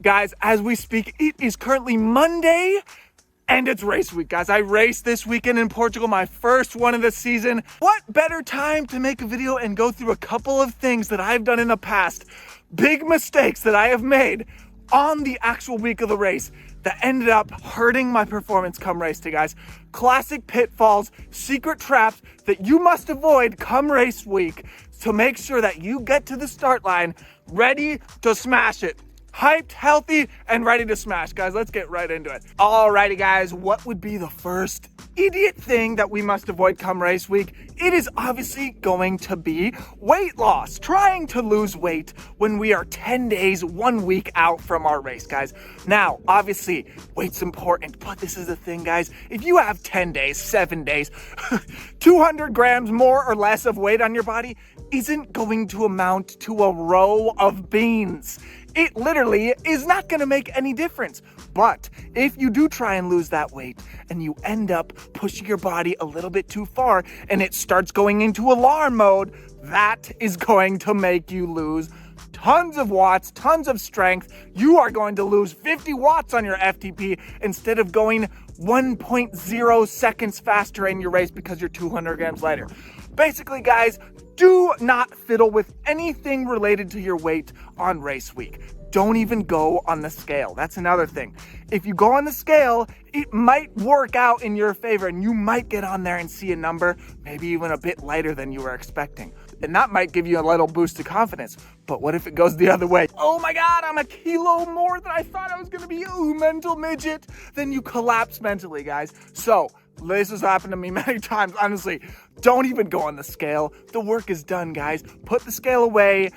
Guys, as we speak, it is currently Monday and it's race week, guys. I raced this weekend in Portugal, my first one of the season. What better time to make a video and go through a couple of things that I've done in the past, big mistakes that I have made on the actual week of the race that ended up hurting my performance come race day, guys. Classic pitfalls, secret traps that you must avoid come race week to make sure that you get to the start line ready to smash it. Hyped, healthy, and ready to smash. Guys, let's get right into it. Alrighty, guys, what would be the first idiot thing that we must avoid come race week? It is obviously going to be weight loss. Trying to lose weight when we are 10 days, 1 week out from our race, guys. Now, obviously, weight's important, but this is the thing, guys. If you have 10 days, 7 days, 200 grams more or less of weight on your body isn't going to amount to a row of beans. It literally is not going to make any difference. But if you do try and lose that weight and you end up pushing your body a little bit too far and it starts going into alarm mode, that is going to make you lose tons of watts, tons of strength. You are going to lose 50 watts on your FTP instead of going 1.0 seconds faster in your race because you're 200 grams lighter. Basically, guys, do not fiddle with anything related to your weight on race week. Don't even go on the scale. That's another thing. If you go on the scale, it might work out in your favor and you might get on there and see a number, maybe even a bit lighter than you were expecting. And that might give you a little boost of confidence. But what if it goes the other way? Oh my God, I'm a kilo more than I thought I was gonna be. Ooh, mental midget. Then you collapse mentally, guys. So, this has happened to me many times, honestly. Don't even go on the scale. The work is done, guys. Put the scale away,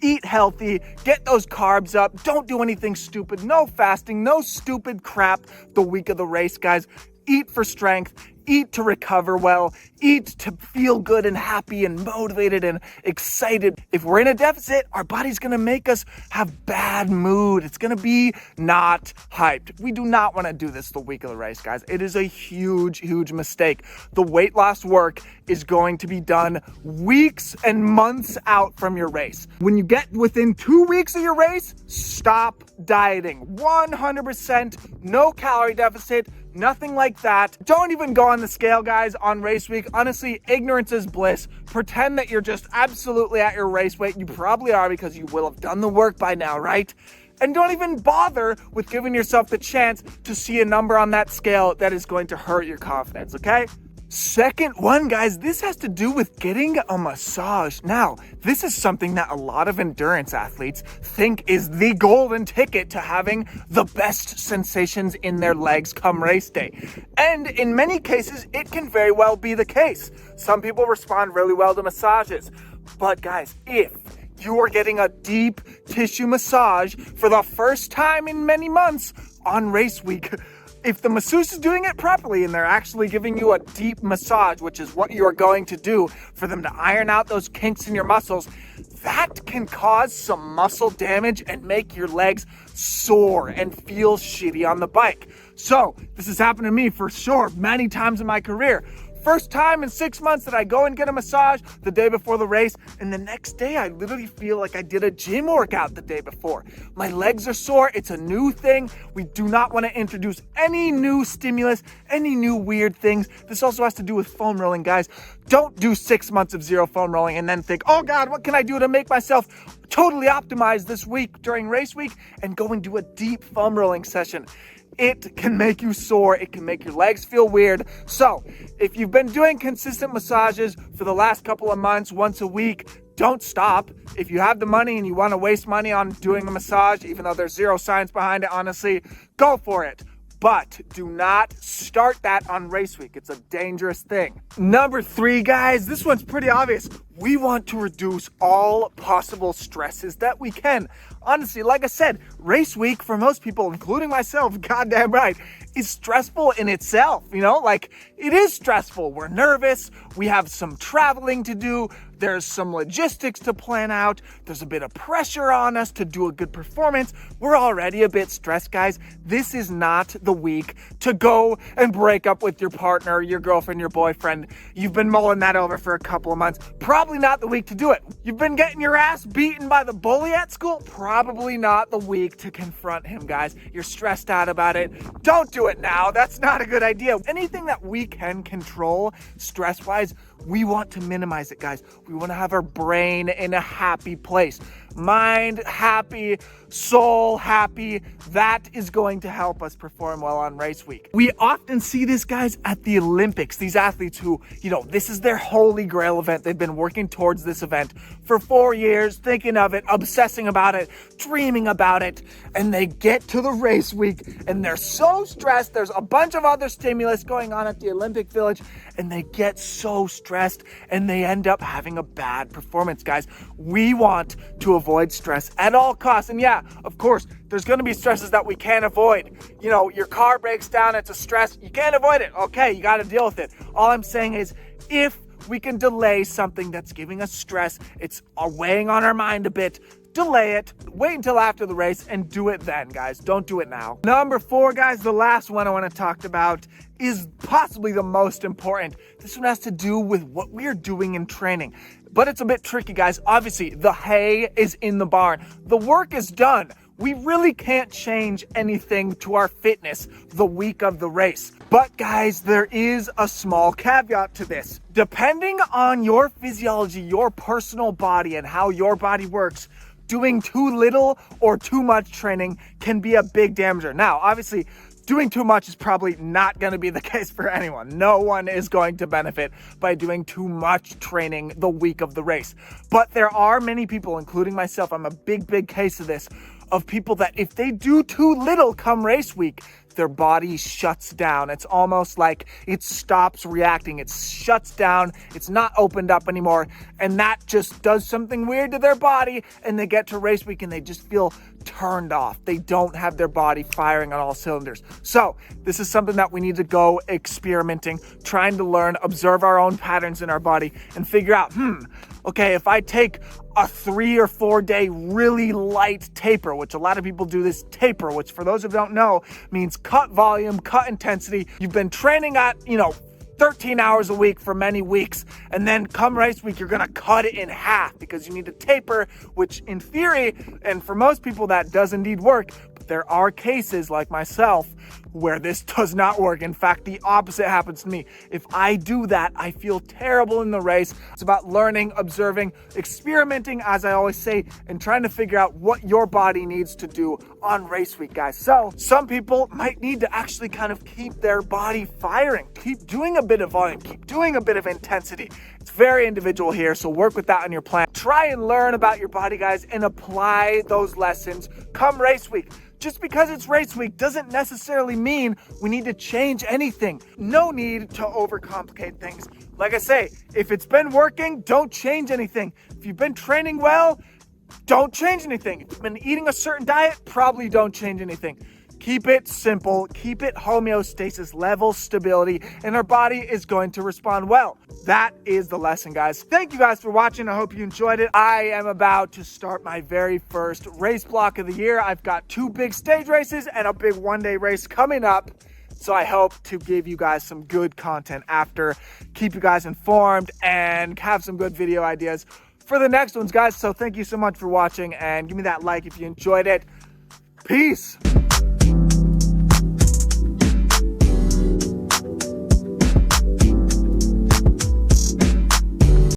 eat healthy, get those carbs up. Don't do anything stupid. No fasting, no stupid crap the week of the race, guys. Eat for strength, eat to recover well, eat to feel good and happy and motivated and excited. If we're in a deficit, our body's gonna make us have bad mood. It's gonna be not hyped. We do not wanna do this the week of the race, guys. It is a huge, huge mistake. The weight loss work is going to be done weeks and months out from your race. When you get within 2 weeks of your race, stop dieting. 100% no calorie deficit. Nothing like that. Don't even go on the scale, guys, on race week. Honestly, ignorance is bliss. Pretend that you're just absolutely at your race weight. You probably are because you will have done the work by now, right? And don't even bother with giving yourself the chance to see a number on that scale that is going to hurt your confidence, okay? Second one, guys, this has to do with getting a massage. Now, this is something that a lot of endurance athletes think is the golden ticket to having the best sensations in their legs come race day. And in many cases, it can very well be the case. Some people respond really well to massages. But guys, if you are getting a deep tissue massage for the first time in many months on race week, if the masseuse is doing it properly and they're actually giving you a deep massage, which is what you're going to do for them to iron out those kinks in your muscles, that can cause some muscle damage and make your legs sore and feel shitty on the bike. So this has happened to me for sure many times in my career. First time in 6 months that I go and get a massage the day before the race, and the next day I literally feel like I did a gym workout the day before. My legs are sore. It's a new thing. We do not want to introduce any new stimulus, any new weird things. This also has to do with foam rolling, guys. Don't do 6 months of zero foam rolling and then think, oh God, what can I do to make myself totally optimized this week during race week, and go and do a deep foam rolling session. It can make you sore. It can make your legs feel weird. So if you've been doing consistent massages for the last couple of months, once a week, don't stop. If you have the money and you want to waste money on doing a massage, even though there's zero science behind it, honestly, go for it. But do not start that on race week. It's a dangerous thing. Number 3, guys, this one's pretty obvious. We want to reduce all possible stresses that we can. Honestly, like I said, race week for most people, including myself, goddamn right, is stressful in itself. You know, like, it is stressful. We're nervous. We have some traveling to do. There's some logistics to plan out. There's a bit of pressure on us to do a good performance. We're already a bit stressed, guys. This is not the week to go and break up with your partner, your girlfriend, your boyfriend. You've been mulling that over for a couple of months. Probably not the week to do it. You've been getting your ass beaten by the bully at school. Probably not the week to confront him, guys. You're stressed out about it. Don't do it now. That's not a good idea. Anything that we can control stress-wise, we want to minimize it, guys. We want to have our brain in a happy place. Mind happy, soul happy. That is going to help us perform well on race week. We often see this, guys, at the Olympics. These athletes who, this is their holy grail event. They've been working towards this event for 4 years, thinking of it, obsessing about it, dreaming about it, and they get to the race week and they're so stressed. There's a bunch of other stimulus going on at the Olympic Village, and they get so stressed and they end up having a bad performance, guys. We want to avoid stress at all costs. And yeah, of course, there's going to be stresses that we can't avoid. Your car breaks down, it's a stress. You can't avoid it. Okay, you got to deal with it. All I'm saying is, if we can delay something that's giving us stress, it's weighing on our mind a bit, delay it, wait until after the race and do it then, guys. Don't do it now. Number 4, guys, the last one I want to talk about is possibly the most important. This one has to do with what we're doing in training. But it's a bit tricky, guys. Obviously, the hay is in the barn. The work is done. We really can't change anything to our fitness the week of the race. But guys, there is a small caveat to this. Depending on your physiology, your personal body, and how your body works, doing too little or too much training can be a big damager. Now, obviously, doing too much is probably not going to be the case for anyone. No one is going to benefit by doing too much training the week of the race. But there are many people, including myself, I'm a big case of this, of people that if they do too little come race week, their body shuts down. It's almost like it stops reacting. It shuts down. It's not opened up anymore. And that just does something weird to their body. And they get to race week and they just feel turned off. They don't have their body firing on all cylinders. So this is something that we need to go experimenting, trying to learn, observe our own patterns in our body and figure out, okay, if I take a 3 or 4 day really light taper, which a lot of people do this taper, which for those who don't know means cut volume, cut intensity. You've been training at, 13 hours a week for many weeks, and then come race week, you're gonna cut it in half because you need to taper, which in theory, and for most people that does indeed work, but there are cases like myself where this does not work. In fact, the opposite happens to me. If I do that, I feel terrible in the race. It's about learning, observing, experimenting, as I always say, and trying to figure out what your body needs to do on race week, guys. So some people might need to actually kind of keep their body firing, keep doing a bit of volume, keep doing a bit of intensity. It's very individual here, so work with that on your plan. Try and learn about your body, guys, and apply those lessons come race week. Just because it's race week doesn't necessarily mean we need to change anything. No need to overcomplicate things. Like I say, if it's been working, don't change anything. If you've been training well, don't change anything. If you've been eating a certain diet, probably don't change anything. Keep it simple, keep it homeostasis, level stability, and our body is going to respond well. That is the lesson, guys. Thank you guys for watching. I hope you enjoyed it. I am about to start my very first race block of the year. I've got 2 big stage races and a big one-day race coming up. So I hope to give you guys some good content after, keep you guys informed, and have some good video ideas for the next ones, guys. So thank you so much for watching, and give me that like if you enjoyed it. Peace.